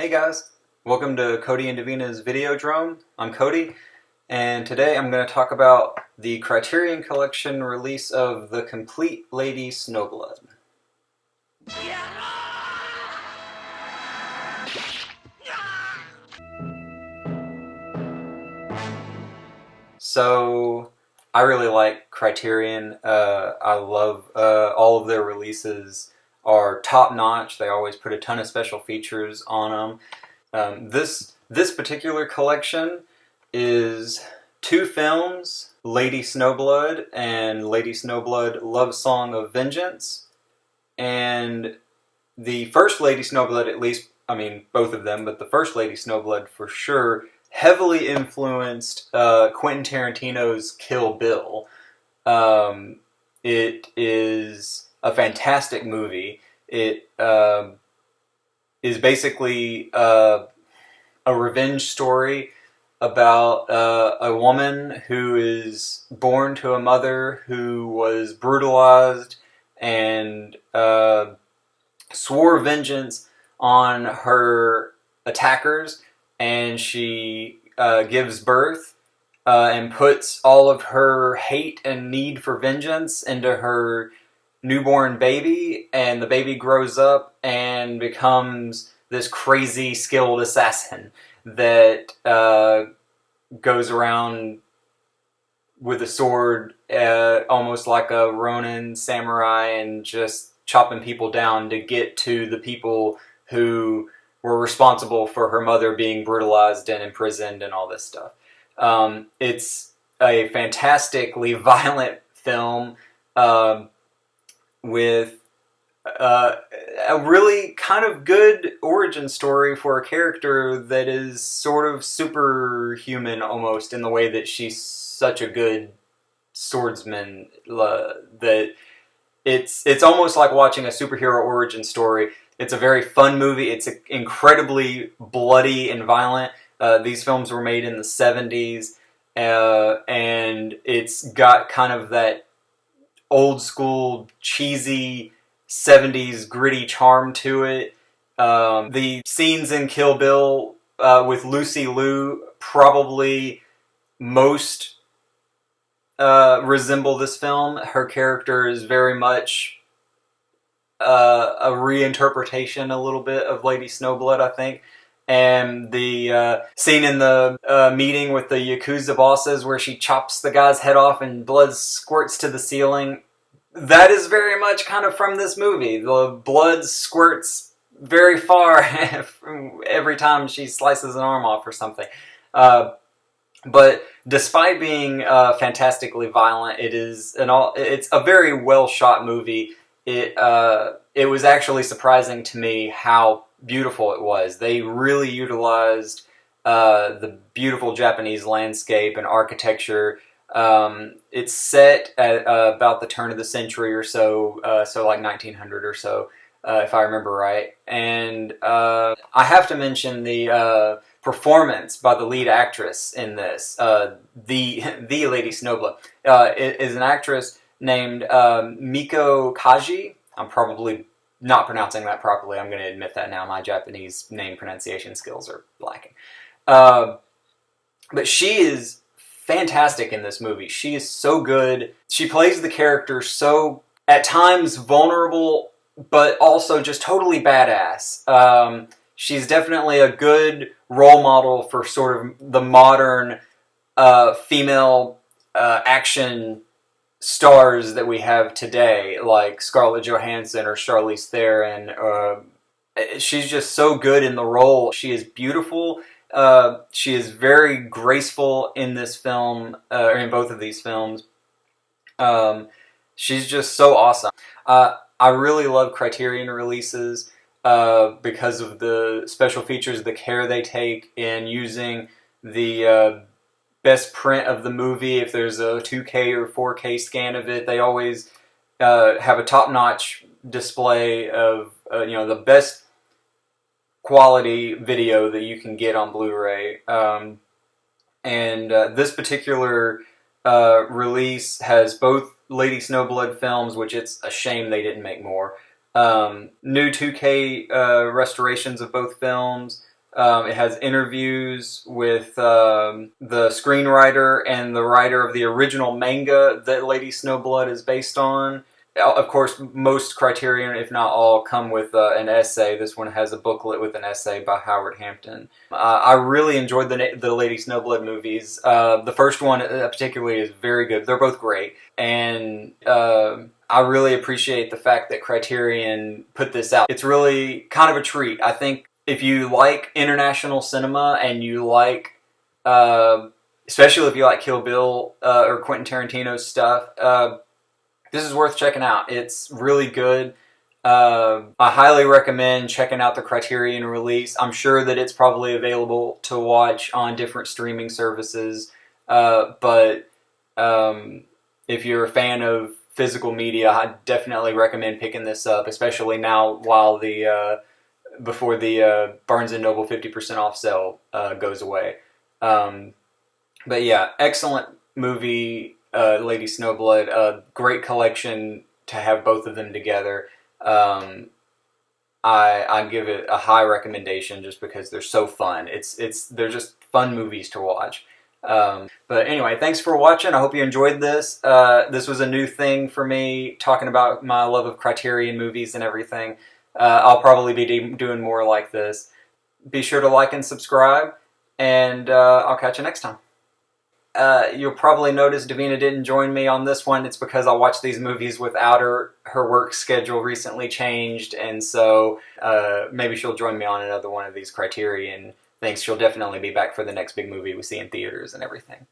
Hey guys, welcome to Cody and Davina's Videodrome. I'm Cody, and today I'm going to talk about the Criterion Collection release of the Complete Lady Snowblood. So, I really like Criterion. I love all of their releases are top notch. They always put a ton of special features on them. This particular collection is two films, Lady Snowblood and Lady Snowblood Love Song of Vengeance. And the first Lady Snowblood, at least, I mean, both of them, but the first Lady Snowblood for sure, heavily influenced Quentin Tarantino's Kill Bill. It is a fantastic movie. It is basically a revenge story about a woman who is born to a mother who was brutalized and swore vengeance on her attackers, and she gives birth and puts all of her hate and need for vengeance into her newborn baby, and the baby grows up and becomes this crazy skilled assassin that goes around with a sword almost like a Ronin samurai and just chopping people down to get to the people who were responsible for her mother being brutalized and imprisoned and all this stuff. It's a fantastically violent film with a really kind of good origin story for a character that is sort of superhuman almost, in the way that she's such a good swordsman that it's almost like watching a superhero origin story. It's a very fun movie. It's incredibly bloody and violent. These films were made in the 70s, and it's got kind of that old school cheesy 70s gritty charm to it. The scenes in Kill Bill with Lucy Liu probably most resemble this film. Her character is very much a reinterpretation a little bit of Lady Snowblood, I think. And the scene in the meeting with the Yakuza bosses where she chops the guy's head off and blood squirts to the ceiling, that is very much kind of from this movie. The blood squirts very far every time she slices an arm off or something. But despite being fantastically violent, it's a very well shot movie. It was actually surprising to me how beautiful it was. They really utilized the beautiful Japanese landscape and architecture. It's set at about the turn of the century or so, so like 1900 or so, if I remember right. And I have to mention the performance by the lead actress in this, the Lady Snowblood. It is an actress named Miko Kaji. I'm probably not pronouncing that properly. I'm going to admit that now. My Japanese name pronunciation skills are lacking. But she is fantastic in this movie. She is so good. She plays the character so, at times, vulnerable, but also just totally badass. She's definitely a good role model for sort of the modern female action stars that we have today, like Scarlett Johansson or Charlize Theron. She's just so good in the role. She is beautiful. She is very graceful in this film, or in both of these films. She's just so awesome. I really love Criterion releases because of the special features, the care they take in using the best print of the movie. If there's a 2K or 4K scan of it, they always have a top-notch display of the best quality video that you can get on Blu-ray. And this particular release has both Lady Snowblood films, which it's a shame they didn't make more. New 2K restorations of both films, It has interviews with the screenwriter and the writer of the original manga that Lady Snowblood is based on. Of course, most Criterion, if not all, come with an essay. This one has a booklet with an essay by Howard Hampton. I really enjoyed the Lady Snowblood movies. The first one particularly is very good. They're both great. And I really appreciate the fact that Criterion put this out. It's really kind of a treat. I think if you like international cinema and you like, especially if you like Kill Bill or Quentin Tarantino's stuff, this is worth checking out. It's really good. I highly recommend checking out the Criterion release. I'm sure that it's probably available to watch on different streaming services, but if you're a fan of physical media, I definitely recommend picking this up, especially now while before the Barnes & Noble 50% off sale goes away. But yeah, excellent movie, Lady Snowblood. A great collection to have both of them together. I give it a high recommendation just because they're so fun. They're just fun movies to watch. But anyway, thanks for watching. I hope you enjoyed this. This was a new thing for me, talking about my love of Criterion movies and everything. I'll probably be doing more like this. Be sure to like and subscribe, and I'll catch you next time. You'll probably notice Davina didn't join me on this one. It's because I watched these movies without her. Her work schedule recently changed, and so maybe she'll join me on another one of these Criterion things. She'll definitely be back for the next big movie we see in theaters and everything.